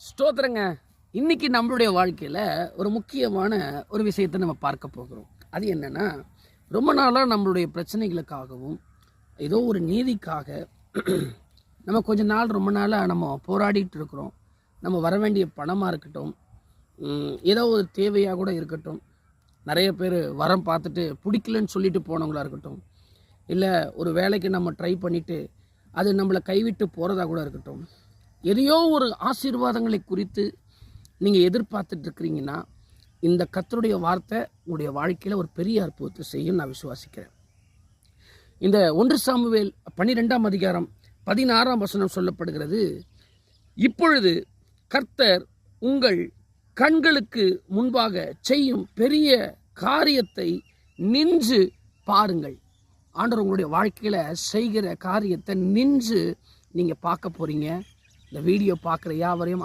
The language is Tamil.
ஸ்தோத்திரங்க. இன்னைக்கு நம்மளுடைய வாழ்க்கையில் ஒரு முக்கியமான ஒரு விஷயத்தை நம்ம பார்க்க போகிறோம். அது என்னன்னா, ரொம்ப நாளாக நம்மளுடைய பிரச்சனைகளுக்காகவும் ஏதோ ஒரு நீதிக்காக நம்ம கொஞ்ச நாள் ரொம்ப நாளாக நம்ம போராடிட்டு இருக்கிறோம். நம்ம வர வேண்டிய பணமாக இருக்கட்டும், ஏதோ ஒரு தேவையாக கூட இருக்கட்டும், நிறைய பேர் வரம் பார்த்துட்டு பிடிக்கலன்னு சொல்லிட்டு போனவங்களா இருக்கட்டும், இல்லை ஒரு வேலைக்கு நம்ம ட்ரை பண்ணிவிட்டு அது நம்மளை கைவிட்டு போகிறதா கூட இருக்கட்டும், எதையோ ஒரு ஆசீர்வாதங்களை குறித்து நீங்கள் எதிர்பார்த்துட்டு இருக்கிறீங்கன்னா, இந்த கர்த்தருடைய வார்த்தை உங்களுடைய வாழ்க்கையில் ஒரு பெரிய அற்புதத்தை செய்யும் நான் விசுவாசிக்கிறேன். இந்த 1 சாமுவேல் 12ஆம் அதிகாரம் 16ஆம் வசனம் சொல்லப்படுகிறது, இப்பொழுது கர்த்தர் உங்கள் கண்களுக்கு முன்பாக செய்யும் பெரிய காரியத்தை நின்று பாருங்கள். ஆண்டவர் உங்களுடைய வாழ்க்கையில் செய்கிற காரியத்தை நின்று நீங்கள் பார்க்க போகிறீங்க. இந்த வீடியோ பார்க்குற யாவரையும்